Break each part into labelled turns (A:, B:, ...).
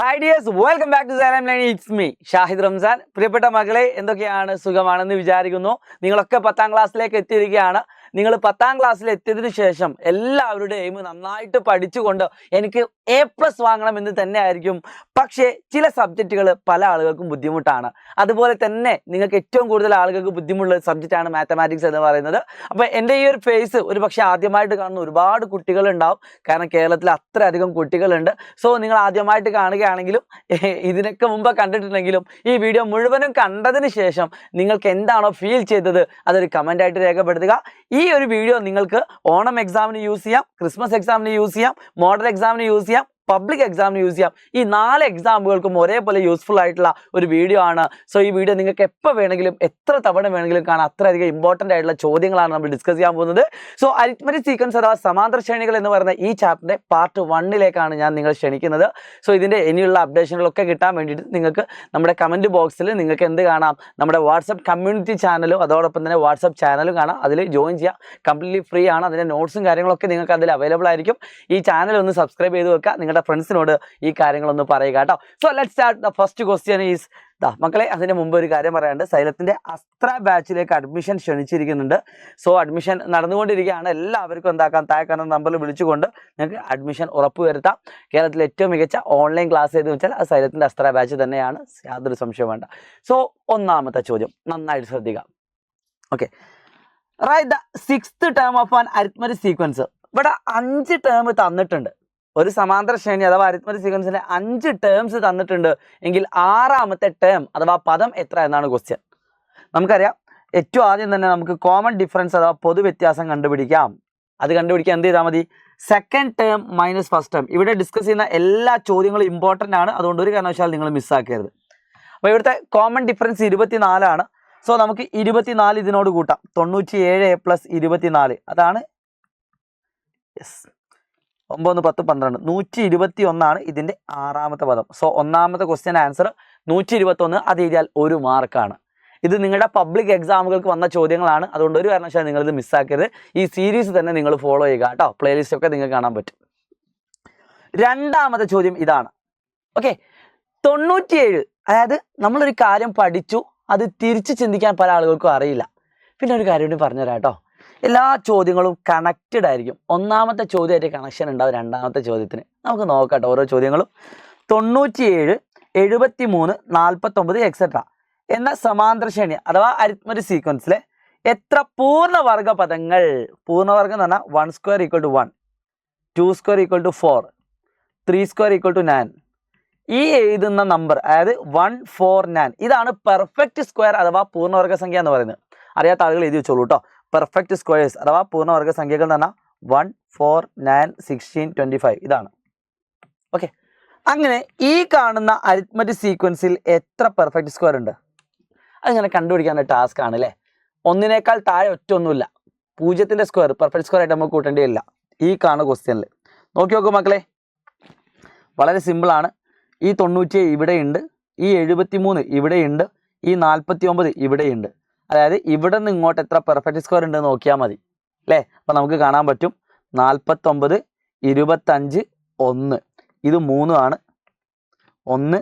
A: Hi dears, welcome back to Xylem line. It's me Shahid Ramzan. പ്രിയപ്പെട്ട മക്കളെ, എന്തൊക്കെയാണ്? സുഖമാണെന്ന് വിചാരിക്കുന്നു. നിങ്ങളൊക്കെ 10ാം ക്ലാസ്സിലേക്ക് എത്തിയിരിക്കുകയാണ്. നിങ്ങൾ 10ാം ക്ലാസ്സിൽ എത്തിയതിനു ശേഷം എല്ലാവരുടെയും എയിം നന്നായിട്ട് പഠിച്ചുകൊണ്ട് എനിക്ക് A+ വാങ്ങണം എന്ന് തന്നെ ആയിരിക്കും. പക്ഷേ ചില സബ്ജക്റ്റുകൾ പല ആളുകൾക്കും ബുദ്ധിമുട്ടാണ്. അതുപോലെ തന്നെ നിങ്ങൾക്ക് ഏറ്റവും കൂടുതൽ ആളുകൾക്ക് ബുദ്ധിമുട്ടുള്ള സബ്ജക്റ്റാണ് മാത്തമാറ്റിക്സ് എന്ന് പറയുന്നത്. അപ്പോൾ എൻ്റെ ഈ ഒരു ഫേസ് ഒരു പക്ഷേ ആദ്യമായിട്ട് കാണുന്ന ഒരുപാട് കുട്ടികളുണ്ടാവും. കാരണം കേരളത്തിൽ അത്രയധികം കുട്ടികളുണ്ട്. സോ നിങ്ങൾ ആദ്യമായിട്ട് കാണുകയാണെങ്കിലും ഇതിനൊക്കെ മുമ്പ് കണ്ടിട്ടുണ്ടെങ്കിലും ഈ വീഡിയോ മുഴുവനും കണ്ടതിന് ശേഷം നിങ്ങൾക്ക് എന്താണോ ഫീൽ ചെയ്തത് അതൊരു കമൻ്റായിട്ട് രേഖപ്പെടുത്തുക. ഈ ഒരു വീഡിയോ നിങ്ങൾക്ക് ഓണം എക്സാമിന് യൂസ് ചെയ്യാം, ക്രിസ്മസ് എക്സാമിന് യൂസ് ചെയ്യാം, മോഡൽ എക്സാമിന് യൂസ് ചെയ്യാം, പബ്ലിക് എക്സാമിന് യൂസ് ചെയ്യാം. ഈ 4 എക്സാമുകൾക്കും ഒരേപോലെ യൂസ്ഫുൾ ആയിട്ടുള്ള ഒരു വീഡിയോ ആണ്. സോ ഈ വീഡിയോ നിങ്ങൾക്ക് എപ്പോൾ വേണമെങ്കിലും എത്ര തവണ വേണമെങ്കിലും കാണാം. അത്രയധികം ഇമ്പോർട്ടൻ്റ് ആയിട്ടുള്ള ചോദ്യങ്ങളാണ് നമ്മൾ ഡിസ്കസ് ചെയ്യാൻ പോകുന്നത്. സോ അരിത്മെറ്റിക് സീക്വൻസ് അഥവാ സമാന്തര ശ്രേണികൾ എന്ന് പറയുന്ന ഈ ചാപ്റ്ററിന്റെ പാർട്ട് 1ലേക്കാണ് ഞാൻ നിങ്ങൾ ക്ഷണിക്കുന്നത്. സോ ഇതിൻ്റെ ഇനിയുള്ള അപ്ഡേഷനുകളൊക്കെ കിട്ടാൻ വേണ്ടിയിട്ട് നിങ്ങൾക്ക് നമ്മുടെ കമൻറ്റ് ബോക്സിൽ നിങ്ങൾക്ക് എന്ത് കാണാം, നമ്മുടെ വാട്സപ്പ് കമ്മ്യൂണിറ്റി ചാനലും അതോടൊപ്പം തന്നെ വാട്സപ്പ് ചാനലും കാണാം. അതിൽ ജോയിൻ ചെയ്യാം, കംപ്ലീറ്റ്ലി ഫ്രീ ആണ്. അതിൻ്റെ നോട്ട്സും കാര്യങ്ങളൊക്കെ നിങ്ങൾക്ക് അതിൽ അവൈലബിൾ ആയിരിക്കും. ഈ ചാനൽ ഒന്ന് സബ്സ്ക്രൈബ് ചെയ്ത് വെക്കുക, നിങ്ങളുടെ ഫ്രണ്ട്സിനോട് ഈ കാര്യങ്ങളൊന്ന് പറയുക കേട്ടോ. So let's start. The first question is മക്കളെ, അതിന് മുമ്പ് ഒരു കാര്യം പറയാനുണ്ട്. സൈലത്തിൻ്റെ അസ്ത്ര ബാച്ചിലേക്ക് അഡ്മിഷൻ ക്ഷണിച്ചിരിക്കുന്നുണ്ട്. സോ അഡ്മിഷൻ നടന്നുകൊണ്ടിരിക്കുകയാണ്. എല്ലാവർക്കും എന്താക്കാം, താഴെ കാണുന്ന നമ്പറിൽ വിളിച്ചുകൊണ്ട് നിങ്ങൾക്ക് അഡ്മിഷൻ ഉറപ്പുവരുത്താം. കേരളത്തിലെ ഏറ്റവും മികച്ച ഓൺലൈൻ ക്ലാസ് ഏതെന്ന് വെച്ചാൽ അത് സൈലത്തിൻ്റെ അസ്ത്ര ബാച്ച് തന്നെയാണ്, യാതൊരു സംശയവും വേണ്ട. സോ ഒന്നാമത്തെ ചോദ്യം നന്നായിട്ട് ശ്രദ്ധിക്കാം. Okay, write the 6th term of an arithmetic sequence. ഇവിടെ 5 ടേം തന്നിട്ടുണ്ട്. ഒരു സമാന്തര ശ്രേണി അഥവാ അരിത്മെറ്റിക് സീക്വൻസിന്റെ 5 ടേംസ് തന്നിട്ടുണ്ട് എങ്കിൽ 6ാമത്തെ ടേം അഥവാ പദം എത്ര എന്നാണ് ക്വസ്റ്റ്യൻ. നമുക്കറിയാം, ഏറ്റവും ആദ്യം തന്നെ നമുക്ക് കോമൺ ഡിഫറൻസ് അഥവാ പൊതു വ്യത്യാസം കണ്ടുപിടിക്കാം. അത് കണ്ടുപിടിക്കാൻ എന്ത് ചെയ്താൽ മതി? Second term minus first term. ഇവിടെ ഡിസ്കസ് ചെയ്യുന്ന എല്ലാ ചോദ്യങ്ങളും ഇമ്പോർട്ടൻ്റ് ആണ്. അതുകൊണ്ട് ഒരു കാരണവശാലും നിങ്ങൾ മിസ്സാക്കരുത്. അപ്പോൾ ഇവിടുത്തെ കോമൺ ഡിഫറൻസ് 24 ആണ്. സോ നമുക്ക് 24 ഇതിനോട് കൂട്ടാം. 97 + 24 അതാണ് 9, 10, 12 121 ഇതിൻ്റെ 6ാമത്തെ പദം. സോ ഒന്നാമത്തെ ക്വസ്റ്റ്യൻ ആൻസർ 121. അത് എഴുതിയാൽ 1 മാർക്കാണ്. ഇത് നിങ്ങളുടെ പബ്ലിക് എക്സാമുകൾക്ക് വന്ന ചോദ്യങ്ങളാണ്. അതുകൊണ്ട് ഒരു കാരണവശാലും നിങ്ങളിത് മിസ്സാക്കരുത്. ഈ സീരീസ് തന്നെ നിങ്ങൾ ഫോളോ ചെയ്യുക കേട്ടോ. പ്ലേലിസ്റ്റ് ഒക്കെ നിങ്ങൾക്ക് കാണാൻ പറ്റും. രണ്ടാമത്തെ ചോദ്യം ഇതാണ്. ഓക്കെ, 97. അതായത് നമ്മളൊരു കാര്യം പഠിച്ചു, അത് തിരിച്ച് ചിന്തിക്കാൻ പല ആളുകൾക്കും അറിയില്ല. പിന്നെ ഒരു കാര്യം കൂടി പറഞ്ഞുതരാം കേട്ടോ. എല്ലാ ചോദ്യങ്ങളും കണക്റ്റഡ് ആയിരിക്കും. ഒന്നാമത്തെ ചോദ്യമായിട്ട് കണക്ഷൻ ഉണ്ടാവും രണ്ടാമത്തെ ചോദ്യത്തിന്. നമുക്ക് നോക്കാം ഓരോ ചോദ്യങ്ങളും. 97, 73, 49 എക്സെട്ര എന്ന സമാന്തര ശ്രേണി അഥവാ അരിത്മെറ്റിക് സീക്വൻസിലെ എത്ര പൂർണ്ണവർഗ പദങ്ങൾ? പൂർണ്ണവർഗം എന്ന് പറഞ്ഞാൽ 1² = 1, 2² = 4, 3² = 9. ഈ എഴുതുന്ന നമ്പർ അതായത് 1, 4, 9 ഇതാണ് പെർഫെക്റ്റ് സ്ക്വയർ അഥവാ പൂർണ്ണവർഗ സംഖ്യ എന്ന് പറയുന്നത്. അറിയാത്ത ആളുകൾ എഴുതി വെച്ചോളൂ കേട്ടോ. പെർഫെക്റ്റ് സ്ക്വയേഴ്സ് അഥവാ പൂർണ്ണവർഗ സംഖ്യകൾ എന്ന് പറഞ്ഞാൽ 1, 4, 9, 16, 25 ഇതാണ്. ഓക്കെ, അങ്ങനെ ഈ കാണുന്ന അരിത്മെറ്റിക് സീക്വൻസിൽ എത്ര പെർഫെക്റ്റ് സ്ക്വയർ ഉണ്ട്? അതിങ്ങനെ കണ്ടുപിടിക്കാനുള്ള ടാസ്ക് ആണ് അല്ലേ. 1നേക്കാൾ താഴെ ഒറ്റൊന്നുമില്ല. 0ന്റെ സ്ക്വയർ പെർഫെക്റ്റ് സ്ക്വയർ ആയിട്ട് നമുക്ക് കൂട്ടേണ്ടിയില്ല. ഈ കാണുന്ന ക്വസ്റ്റ്യനിൽ നോക്കി നോക്കൂ മക്കളെ, വളരെ സിമ്പിളാണ്. ഈ 97 ഇവിടെയുണ്ട്, ഈ 73 ഇവിടെയുണ്ട്, ഈ 49 ഇവിടെയുണ്ട്. അതായത് ഇവിടെ നിന്ന് ഇങ്ങോട്ട് എത്ര പെർഫെക്റ്റ് സ്ക്വയർ ഉണ്ട് നോക്കിയാൽ മതി അല്ലേ. അപ്പോൾ നമുക്ക് കാണാൻ പറ്റും 49, 25, 1 ഇത് 3 ആണ്. 1,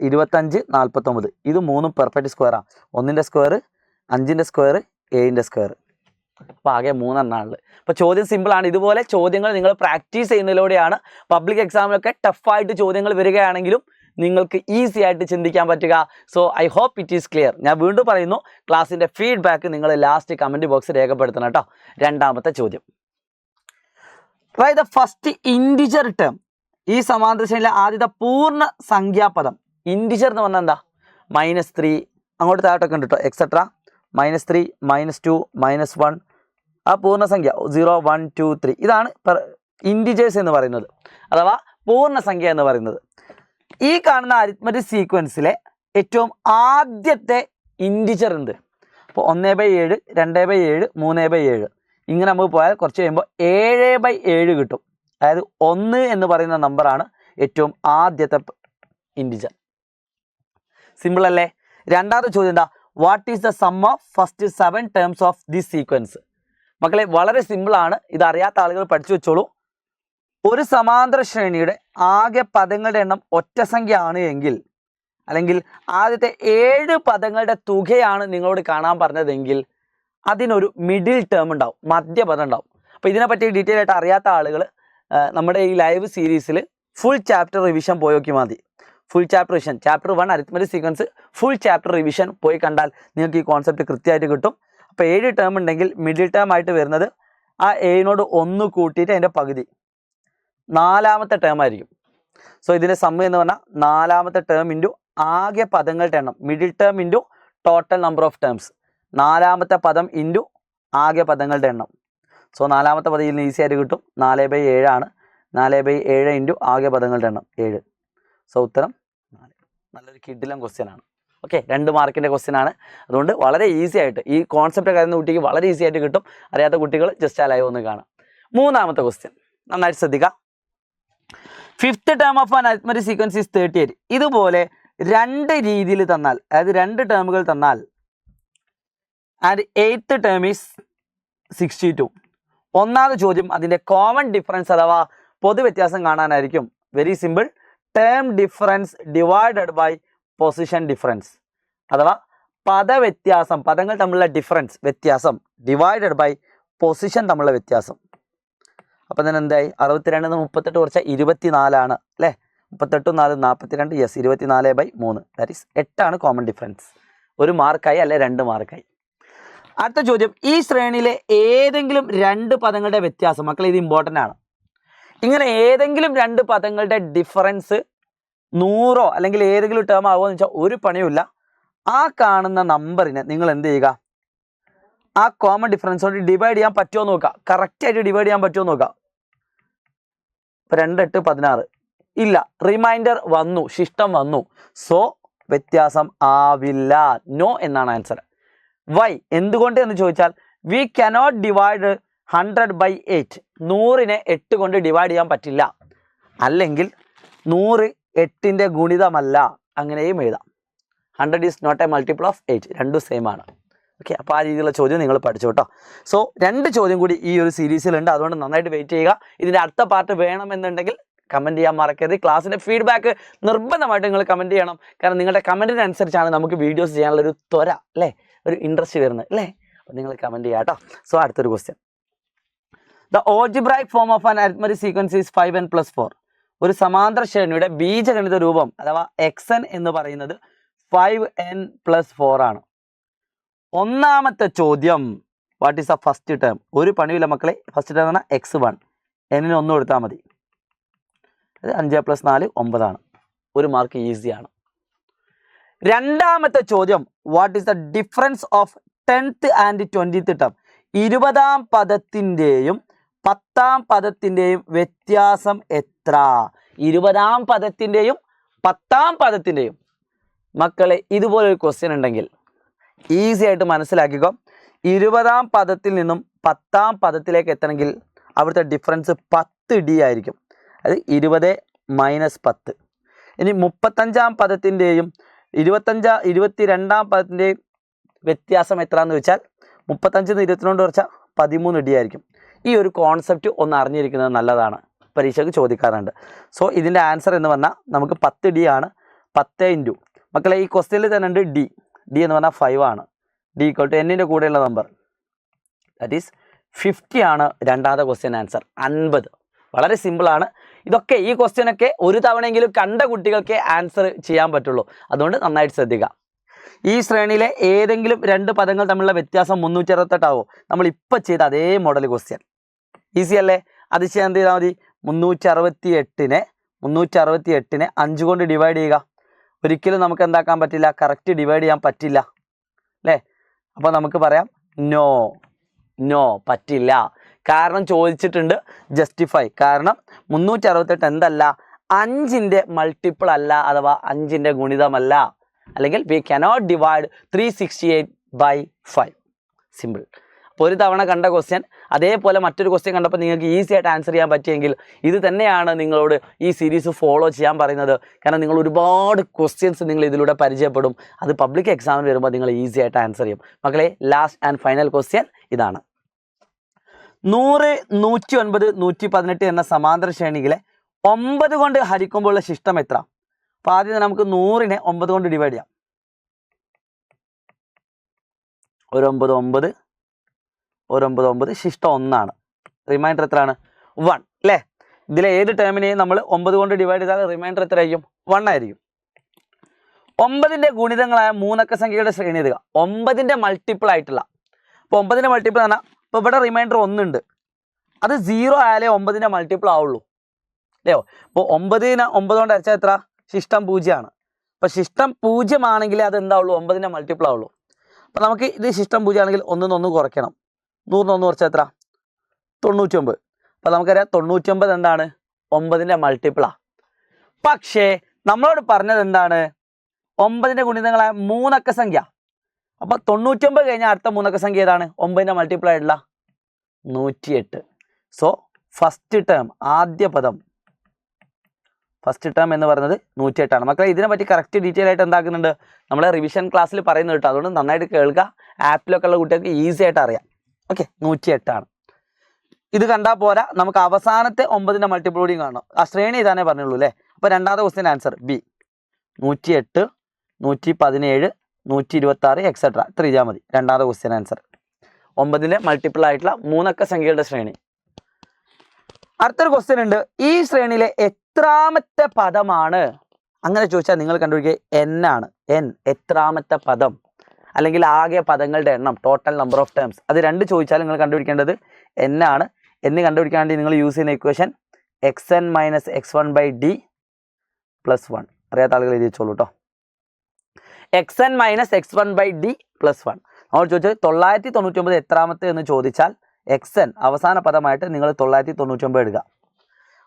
A: 25, 49 ഇത് 3 പെർഫെക്റ്റ് സ്ക്വയറാണ്. 1ന്റെ സ്ക്വയർ, 5ന്റെ സ്ക്വയർ, 7ന്റെ സ്ക്വയർ. അപ്പോൾ ആകെ 3 എണ്ണാണുള്ളത്. അപ്പോൾ ചോദ്യം സിമ്പിളാണ്. ഇതുപോലെ ചോദ്യങ്ങൾ നിങ്ങൾ പ്രാക്ടീസ് ചെയ്യുന്നതിലൂടെയാണ് പബ്ലിക് എക്സാമിലൊക്കെ ടഫായിട്ട് ചോദ്യങ്ങൾ വരികയാണെങ്കിലും നിങ്ങൾക്ക് ഈസി ആയിട്ട് ചിന്തിക്കാൻ പറ്റുക. So I hope it is clear. ഞാൻ വീണ്ടും പറയുന്നു, ക്ലാസ്സിൻ്റെ ഫീഡ്ബാക്ക് നിങ്ങൾ ലാസ്റ്റ് കമൻറ്റ് ബോക്സ് രേഖപ്പെടുത്തണം കേട്ടോ. രണ്ടാമത്തെ ചോദ്യം, write the first integer term. ഈ സമാന്തര ശ്രേണിയിലെ ആദ്യത്തെ പൂർണ്ണ സംഖ്യാപദം. ഇൻറ്റിജർ എന്ന് പറഞ്ഞാൽ എന്താ? -3 അങ്ങോട്ട് താഴോട്ടൊക്കെ ഉണ്ട് കേട്ടോ. എക്സെട്ര -3, -2, -1 ആ പൂർണ്ണസംഖ്യ 0, 1, 2, 3 ഇതാണ് ഇൻറ്റിജേഴ്സ് എന്ന് പറയുന്നത് അഥവാ പൂർണ്ണസംഖ്യ എന്ന് പറയുന്നത്. ഈ കാണുന്ന അരിത്മെറ്റിക് സീക്വൻസിലെ ഏറ്റവും ആദ്യത്തെ ഇൻറ്റിജർ എന്ത്? അപ്പോൾ 1/7, 2/7, 3/7 ഇങ്ങനെ നമുക്ക് പോയാൽ കുറച്ച് കഴിയുമ്പോൾ 7/7 കിട്ടും. അതായത് 1 എന്ന് പറയുന്ന നമ്പറാണ് ഏറ്റവും ആദ്യത്തെ ഇൻറ്റിജർ. സിമ്പിൾ അല്ലേ? രണ്ടാമത്തെ ചോദ്യം എന്താ? What is the sum of first 7 terms of this sequence? മക്കളെ വളരെ സിമ്പിളാണ്. ഇത് അറിയാത്ത ആളുകൾ പഠിച്ചു വെച്ചോളൂ. ഒരു സമാന്തര ശ്രേണിയുടെ ആകെ പദങ്ങളുടെ എണ്ണം ഒറ്റ സംഖ്യ ആണ് എങ്കിൽ, അല്ലെങ്കിൽ ആദ്യത്തെ 7 പദങ്ങളുടെ തുകയാണ് നിങ്ങളോട് കാണാൻ പറഞ്ഞതെങ്കിൽ അതിനൊരു മിഡിൽ ടേം ഉണ്ടാവും, മധ്യപദം ഉണ്ടാവും. അപ്പോൾ ഇതിനെപ്പറ്റി ഡീറ്റെയിൽ ആയിട്ട് അറിയാത്ത ആളുകൾ നമ്മുടെ ഈ ലൈവ് സീരീസിൽ ഫുൾ ചാപ്റ്റർ റിവിഷൻ പോയി നോക്കി മതി. Full chapter revision, chapter 1 arithmetic sequence full chapter revision പോയി കണ്ടാൽ നിങ്ങൾക്ക് ഈ കോൺസെപ്റ്റ് കൃത്യമായിട്ട് കിട്ടും. അപ്പോൾ 7 ടേം ഉണ്ടെങ്കിൽ മിഡിൽ ടേം ആയിട്ട് വരുന്നത് ആ 7നോട് 1 കൂട്ടിയിട്ട് അതിൻ്റെ പകുതി 4ാമത്തെ ടേം ആയിരിക്കും. സോ ഇതിൻ്റെ സമ്മ് എന്ന് പറഞ്ഞാൽ 4ാമത്തെ ടേം ഇൻറ്റു ആകെ പദങ്ങളുടെ എണ്ണം, middle term into total number of terms, 4ാമത്തെ പദം ഇൻറ്റു ആകെ പദങ്ങളുടെ എണ്ണം. സോ 4ാമത്തെ പദം ഇതിന് ഈസി ആയിട്ട് കിട്ടും, 4/7 ആണ്. 4/7 ഇൻറ്റു ആകെ പദങ്ങളുടെ എണ്ണം 7. സോ ഉത്തരം 4. നല്ലൊരു കിഡിലം ക്വസ്റ്റ്യൻ ആണ്. ഓക്കെ, 2 മാർക്കിൻ്റെ ക്വസ്റ്റ്യൻ ആണ്. അതുകൊണ്ട് വളരെ ഈസി ആയിട്ട് ഈ കോൺസെപ്റ്റ് അറിയുന്ന കുട്ടിക്ക് വളരെ ഈസി ആയിട്ട് കിട്ടും. അറിയാത്ത കുട്ടികൾ ജസ്റ്റ് ആ ലൈവ് ഒന്ന് കാണാം. 3ാമത്തെ ക്വസ്റ്റ്യൻ നന്നായിട്ട് ശ്രദ്ധിക്കാം. 5th term of an arithmetic sequence is 38. ഇതുപോലെ 2 രീതിയിൽ തന്നാൽ, അതായത് 2 ടേമുകൾ തന്നാൽ, ആൻഡ് 8th ടേം ഈസ് 62. 1ാമത്തെ ചോദ്യം അതിൻ്റെ കോമൺ ഡിഫറൻസ് അഥവാ പൊതുവ്യത്യാസം കാണാനായിരിക്കും. Very simple, term difference divided by position difference, അഥവാ പദവ്യത്യാസം, പദങ്ങൾ തമ്മിലുള്ള ഡിഫറൻസ് വ്യത്യാസം ഡിവൈഡഡ് ബൈ പൊസിഷൻ തമ്മിലുള്ള വ്യത്യാസം. അപ്പം തന്നെ എന്തായി, 62 38 കുറച്ച 24 ആണ് അല്ലേ? 38 4 42, യെസ് 24/3, ദാറ്റ് ഈസ് 8 ആണ് കോമൺ ഡിഫറൻസ്. 1 മാർക്കായി അല്ലെ 2 മാർക്കായി. അടുത്ത ചോദ്യം, ഈ ശ്രേണിയിലെ ഏതെങ്കിലും 2 പദങ്ങളുടെ വ്യത്യാസം, മക്കളെ ഇത് ഇമ്പോർട്ടൻ്റ് ആണ്. ഇങ്ങനെ ഏതെങ്കിലും 2 പദങ്ങളുടെ ഡിഫറൻസ് 100 അല്ലെങ്കിൽ ഏതെങ്കിലും ടേം ആവുമോ എന്ന് വെച്ചാൽ ഒരു പണിയുമില്ല. ആ കാണുന്ന നമ്പറിനെ നിങ്ങൾ എന്ത് ചെയ്യുക, ആ കോമൺ ഡിഫറൻസോട് ഡിവൈഡ് ചെയ്യാൻ പറ്റുമോ നോക്കുക. കറക്റ്റായിട്ട് ഡിവൈഡ് ചെയ്യാൻ പറ്റുമോ നോക്കുക. ഇപ്പോൾ 2 8 16 ഇല്ല, റിമൈൻഡർ വന്നു, ശിഷ്ടം വന്നു. സോ വ്യത്യാസം ആവില്ല, നോ എന്നാണ് ആൻസർ. വൈ, എന്തുകൊണ്ട് എന്ന് ചോദിച്ചാൽ വി കനോട്ട് ഡിവൈഡ് 100/8. 100നെ 8 കൊണ്ട് ഡിവൈഡ് ചെയ്യാൻ പറ്റില്ല. അല്ലെങ്കിൽ 100 8ൻ്റെ ഗുണിതമല്ല, അങ്ങനെയും എഴുതാം. 100 is not a multiple of 8, രണ്ടും സെയിം ആണ്. ഓക്കെ, അപ്പോൾ ആ രീതിയിലുള്ള ചോദ്യം നിങ്ങൾ പഠിച്ചു കേട്ടോ. സോ 2 ചോദ്യം കൂടി ഈ ഒരു സീരീസിലുണ്ട്, അതുകൊണ്ട് നന്നായിട്ട് വെയിറ്റ് ചെയ്യുക. ഇതിൻ്റെ അടുത്ത പാർട്ട് വേണമെന്നുണ്ടെങ്കിൽ കമൻറ്റ് ചെയ്യാൻ മറക്കരുത്. ക്ലാസ്സിൻ്റെ ഫീഡ്ബാക്ക് നിർബന്ധമായിട്ട് നിങ്ങൾ കമൻറ്റ് ചെയ്യണം. കാരണം നിങ്ങളുടെ കമൻറ്റിനനുസരിച്ചാണ് നമുക്ക് വീഡിയോസ് ചെയ്യാനുള്ളൊരു ത്വര അല്ലേ, ഒരു ഇൻട്രസ്റ്റ് വരുന്നത് അല്ലേ. അപ്പോൾ നിങ്ങൾ കമൻറ്റ് ചെയ്യാം കേട്ടോ. സോ അടുത്തൊരു question, the algebraic form of an arithmetic sequence is 5n + 4. ഒരു സമാന്തര ശ്രേണിയുടെ ബീജഗണിത രൂപം അഥവാ xn എന്ന് പറയുന്നത് 5n + 4 ആണ്. 1ാമത്തെ ചോദ്യം, what is the first term? ഒരു പണിയില്ല മക്കളെ, ഫസ്റ്റ് ടേം എന്ന് പറഞ്ഞാൽ x1, n-ന് 1 കൊടുത്താൽ മതി. അത് 5 + 4 9 ആണ്. 1 മാർക്ക് ഈസിയാണ്. 2ാമത്തെ ചോദ്യം, what is the difference of 10th and 20th term? 20ാം പദത്തിൻ്റെയും 10ാം പദത്തിൻ്റെയും വ്യത്യാസം എത്ര? 20ാം പദത്തിൻ്റെയും 10ാം പദത്തിൻ്റെയും. മക്കളെ ഇതുപോലൊരു ക്വസ്റ്റ്യൻ ഉണ്ടെങ്കിൽ ഈസി ആയിട്ട് മനസ്സിലാക്കിക്കോ. 20ാം പദത്തിൽ നിന്നും 10ാം പദത്തിലേക്ക് എത്തണമെങ്കിൽ അവിടുത്തെ ഡിഫറൻസ് 10d ആയിരിക്കും. അത് 20 - 10. ഇനി 35ാം പദത്തിൻ്റെയും 22ാം പദത്തിൻ്റെയും വ്യത്യാസം എത്രയാണെന്ന് വെച്ചാൽ 35 22 കുറച്ചാൽ 13d ആയിരിക്കും. ഈ ഒരു കോൺസെപ്റ്റ് ഒന്ന് അറിഞ്ഞിരിക്കുന്നത് നല്ലതാണ്, പരീക്ഷയ്ക്ക് ചോദിക്കാറുണ്ട്. സോ ഇതിൻ്റെ ആൻസർ എന്ന് പറഞ്ഞാൽ നമുക്ക് 10d ആണ്. 10 × മക്കളെ ഈ ക്വസ്റ്റ്യനിൽ തന്നെ ഉണ്ട് d എന്ന് പറഞ്ഞാൽ 5 ആണ്. d = n-ൻ്റെ കൂടെയുള്ള നമ്പർ, ദാറ്റ് ഈസ് 50 ആണ് 2ാമത്തെ ക്വസ്റ്റ്യൻ ആൻസർ. 50. വളരെ സിമ്പിളാണ്. ഇതൊക്കെ ഈ ക്വസ്റ്റ്യനൊക്കെ ഒരു തവണയെങ്കിലും കണ്ട കുട്ടികൾക്ക് ആൻസർ ചെയ്യാൻ പറ്റുള്ളൂ. അതുകൊണ്ട് നന്നായിട്ട് ശ്രദ്ധിക്കുക. ഈ ശ്രേണിയിലെ ഏതെങ്കിലും 2 പദങ്ങൾ തമ്മിലുള്ള വ്യത്യാസം 368 ആവോ? നമ്മൾ ഇപ്പോൾ ചെയ്ത അതേ മോഡൽ ക്വസ്റ്റ്യൻ ഈസി അല്ലേ? അത് ചെയ്യാൻ എന്ത് ചെയ്താൽ മതി, 368നെ 5 കൊണ്ട് ഡിവൈഡ് ചെയ്യുക. ഒരിക്കലും നമുക്ക് എന്താക്കാൻ പറ്റില്ല, കറക്റ്റ് ഡിവൈഡ് ചെയ്യാൻ പറ്റില്ല അല്ലേ. അപ്പോൾ നമുക്ക് പറയാം നോ പറ്റില്ല. കാരണം ചോദിച്ചിട്ടുണ്ട്, ജസ്റ്റിഫൈ. കാരണം 368 എന്തല്ല, 5ൻ്റെ മൾട്ടിപ്പിൾ അല്ല, അഥവാ 5ൻ്റെ ഗുണിതമല്ല. അല്ലെങ്കിൽ വി കനോട്ട് ഡിവൈഡ് 368/5. സിമ്പിൾ. അപ്പോൾ ഒരു തവണ കണ്ട ക്വസ്റ്റ്യൻ അതേപോലെ മറ്റൊരു ക്വസ്റ്റ്യൻ കണ്ടപ്പോൾ നിങ്ങൾക്ക് ഈസി ആയിട്ട് ആൻസർ ചെയ്യാൻ പറ്റിയെങ്കിൽ ഇത് തന്നെയാണ് നിങ്ങളോട് ഈ സീരീസ് ഫോളോ ചെയ്യാൻ പറയുന്നത്. കാരണം നിങ്ങൾ ഒരുപാട് ക്വസ്റ്റ്യൻസ് നിങ്ങൾ ഇതിലൂടെ പരിചയപ്പെടും. അത് പബ്ലിക് എക്സാമിന് വരുമ്പോൾ നിങ്ങൾ ഈസി ആയിട്ട് ആൻസർ ചെയ്യും. മക്കളെ ലാസ്റ്റ് ആൻഡ് ഫൈനൽ ക്വസ്റ്റ്യൻ ഇതാണ്. 100, 109, 118 എന്ന സമാന്തര ശ്രേണികളെ 9 കൊണ്ട് ഹരിക്കുമ്പോഴുള്ള ശിഷ്ടം എത്ര? അപ്പോൾ ആദ്യം നമുക്ക് 100നെ 9 കൊണ്ട് ഡിവൈഡ് ചെയ്യാം. ഒരു 9, 9 ശിഷ്ടം 1 റിമൈൻഡർ എത്രയാണ്? 1 അല്ലേ? ഇതിലെ ഏത് ടേമിനെയും നമ്മൾ 9 കൊണ്ട് ഡിവൈഡ് ചെയ്താൽ റിമൈൻഡർ എത്രയായിരിക്കും? 1 ആയിരിക്കും. 9ന്റെ ഗുണിതങ്ങളായ 3 അക്ക സംഖ്യയുടെ ശ്രേണി എഴുതുക. 9ന്റെ മൾട്ടിപ്പിൾ ആയിട്ടുള്ള, അപ്പോൾ 9ന്റെ മൾട്ടിപ്പിൾ എന്ന് പറഞ്ഞാൽ ഇപ്പോൾ ഇവിടെ റിമൈൻഡർ 1 ഉണ്ട്, അത് 0 ആയാലേ 9ന്റെ മൾട്ടിപ്പിൾ ആവുള്ളൂ അല്ലയോ? അപ്പോൾ 9നെ 9 കൊണ്ട് അരച്ചാൽ എത്ര? ശിഷ്ടം 0 ആണ്. അപ്പോൾ ശിഷ്ടം 0 ആണെങ്കിലേ അത് എന്താവുള്ളൂ? 9ന്റെ മൾട്ടിപ്പിൾ ആവുള്ളൂ. അപ്പോൾ നമുക്ക് ഇത് ശിഷ്ടം 0 ആണെങ്കിൽ 1 കുറയ്ക്കണം. 100 കുറച്ചാൽ എത്ര? 99. അപ്പോൾ നമുക്കറിയാം 99 എന്താണ്? 9ന്റെ മൾട്ടിപ്പിളാണ്. പക്ഷേ നമ്മളോട് പറഞ്ഞത് എന്താണ്? 9ന്റെ ഗുണിതങ്ങളായ 3 അക്ക സംഖ്യ. അപ്പോൾ 99 കഴിഞ്ഞാൽ അടുത്ത 3 അക്ക സംഖ്യ ഏതാണ്? 9ന്റെ മൾട്ടിപ്പിൾ ആയിട്ടുള്ള 108. സോ ഫസ്റ്റ് ടേം, ആദ്യ പദം, ഫസ്റ്റ് ടേം എന്ന് പറയുന്നത് 108 ആണ്. മക്കളെ ഇതിനെ പറ്റി കറക്റ്റ് ഡീറ്റെയിൽ ആയിട്ട് എന്താക്കുന്നുണ്ട്? നമ്മളെ റിവിഷൻ ക്ലാസ്സിൽ പറയുന്നത് കേട്ടോ. അതുകൊണ്ട് നന്നായിട്ട് കേൾക്കുക. ആപ്പിലൊക്കെ ഉള്ള കുട്ടികൾക്ക് ഈസി ആയിട്ട് അറിയാം. ഓക്കെ, 108 ആണ്. ഇത് കണ്ടാൽ പോരാ, നമുക്ക് അവസാനത്തെ 9ന്റെ മൾട്ടിപ്പിൾ കൂടിയും കാണണം. ആ ശ്രേണി ഇതാനേ പറഞ്ഞുള്ളൂ അല്ലേ? അപ്പോൾ രണ്ടാമത്തെ ക്വസ്റ്റ്യൻ ആൻസർ ബി. 108, 117, 126 എക്സെട്ര. ഇത്ര ചെയ്താൽ മതി. രണ്ടാമത്തെ ക്വസ്റ്റ്യൻ ആൻസർ 9ന്റെ മൾട്ടിപ്പിൾ ആയിട്ടുള്ള 3 അക്ക സംഖ്യയുടെ ശ്രേണി. അടുത്തൊരു ക്വസ്റ്റ്യൻ ഉണ്ട്. ഈ ശ്രേണിയിലെ എത്രാമത്തെ പദമാണ്? അങ്ങനെ ചോദിച്ചാൽ നിങ്ങൾ കണ്ടുപിടിക്കുക n ആണ്. n എത്രാമത്തെ പദം, അല്ലെങ്കിൽ ആകെ പദങ്ങളുടെ എണ്ണം, ടോട്ടൽ നമ്പർ ഓഫ് ടേംസ്. അത് രണ്ട് ചോദിച്ചാൽ നിങ്ങൾ കണ്ടുപിടിക്കേണ്ടത് n ആണ്. n കണ്ടുപിടിക്കാൻ വേണ്ടി നിങ്ങൾ യൂസ് ചെയ്യുന്ന ഇക്വേഷൻ xn - x1/d + 1. അറിയാത്ത ആളുകൾ എഴുതി വെച്ചോളൂ കേട്ടോ. xn - x1/d + 1. നമ്മൾ ചോദിച്ചത് 999 എത്രാമത്തെ എന്ന് ചോദിച്ചാൽ xn അവസാന പദമായിട്ട് നിങ്ങൾ 999 എടുക്കുക.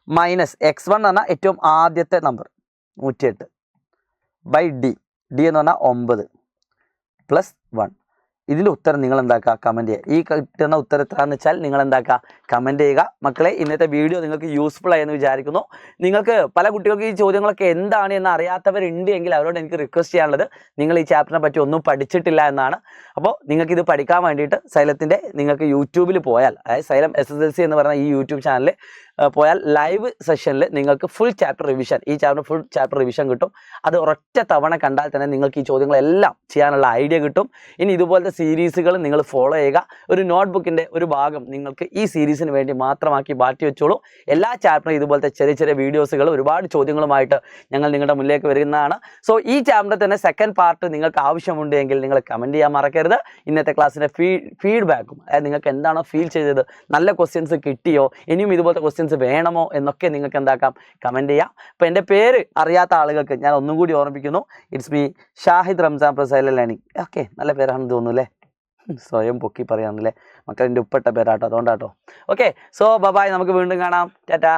A: മൈനസ് x1 എന്ന് പറഞ്ഞാൽ ഏറ്റവും ആദ്യത്തെ നമ്പർ 108/d. d എന്ന് പറഞ്ഞാൽ 9 + 1. ഇതിൻ്റെ ഉത്തരം നിങ്ങൾ എന്താക്കുക? കമൻറ്റ് ചെയ്യുക. ഈ കിട്ടുന്ന ഉത്തരം എത്രയാണെന്ന് വെച്ചാൽ നിങ്ങൾ എന്താക്കുക? കമൻറ്റ് ചെയ്യുക. മക്കളെ, ഇന്നത്തെ വീഡിയോ നിങ്ങൾക്ക് യൂസ്ഫുൾ ആയെന്ന് വിചാരിക്കുന്നു. നിങ്ങൾക്ക് പല കുട്ടികൾക്ക് ഈ ചോദ്യങ്ങളൊക്കെ എന്താണ് എന്ന് അറിയാത്തവരുണ്ട് എങ്കിൽ അവരോട് എനിക്ക് റിക്വസ്റ്റ് ചെയ്യാനുള്ളത്, നിങ്ങൾ ഈ ചാപ്റ്ററിനെ പറ്റി ഒന്നും പഠിച്ചിട്ടില്ല എന്നാണ്. അപ്പോൾ നിങ്ങൾക്ക് ഇത് പഠിക്കാൻ വേണ്ടിയിട്ട് സൈലത്തിൻ്റെ നിങ്ങൾക്ക് യൂട്യൂബിൽ പോയാൽ, അതായത് സൈലം SSLC എന്ന് പറയുന്ന ഈ യൂട്യൂബ് ചാനലിൽ പോയാൽ ലൈവ് സെഷനിൽ നിങ്ങൾക്ക് ഫുൾ ചാപ്റ്റർ റിവിഷൻ, ഈ ചാപ്റ്റർ ഫുൾ ചാപ്റ്റർ റിവിഷൻ കിട്ടും. അത് ഒരൊറ്റ തവണ കണ്ടാൽ തന്നെ നിങ്ങൾക്ക് ഈ ചോദ്യങ്ങളെല്ലാം ചെയ്യാനുള്ള ഐഡിയ കിട്ടും. ഇനി ഇതുപോലത്തെ സീരീസുകൾ നിങ്ങൾ ഫോളോ ചെയ്യുക. ഒരു നോട്ട്ബുക്കിൻ്റെ ഒരു ഭാഗം നിങ്ങൾക്ക് ഈ സീരീസിന് വേണ്ടി മാത്രമാക്കി മാറ്റി വെച്ചോളൂ. എല്ലാ ചാപ്റ്ററും ഇതുപോലത്തെ ചെറിയ ചെറിയ വീഡിയോസുകൾ, ഒരുപാട് ചോദ്യങ്ങളുമായിട്ട് ഞങ്ങൾ നിങ്ങളുടെ മുന്നിലേക്ക് വരുന്നതാണ്. സോ ഈ ചാപ്റ്റർ തന്നെ സെക്കൻഡ് പാർട്ട് നിങ്ങൾക്ക് ആവശ്യമുണ്ട് എങ്കിൽ നിങ്ങൾ കമൻറ്റ് ചെയ്യാൻ മറക്കരുത്. ഇന്നത്തെ ക്ലാസ്സിൻ്റെ ഫീഡ്ബാക്കും, അതായത് നിങ്ങൾക്ക് എന്താണോ ഫീൽ ചെയ്തത്, നല്ല ക്വസ്റ്റ്യൻസ് കിട്ടിയോ, ഇനിയും ഇതുപോലത്തെ ക്വസ്റ്റ്യൻസ് വേണമോ എന്നൊക്കെ നിങ്ങൾക്ക് എന്താക്കാം? കമൻറ്റ് ചെയ്യാം. അപ്പോൾ എൻ്റെ പേര് അറിയാത്ത ആളുകൾക്ക് ഞാൻ ഒന്നും കൂടി ഓർമ്മിപ്പിക്കുന്നു. ഇറ്റ്സ് മീ ഷാഹിദ് റംസാൻ പ്രസൈലൽ ലേണിംഗ്. ഓക്കെ, നല്ല പേരാണെന്ന് തോന്നുന്നു അല്ലേ? സ്വയം പൊക്കി പറയാമെന്നല്ലേ മക്കൾ, എൻ്റെ ഉപ്പട്ട പേരാട്ടോ, അതുകൊണ്ടാട്ടോ. ഓക്കെ, സോ ബൈ, നമുക്ക് വീണ്ടും കാണാം. ടാറ്റാ.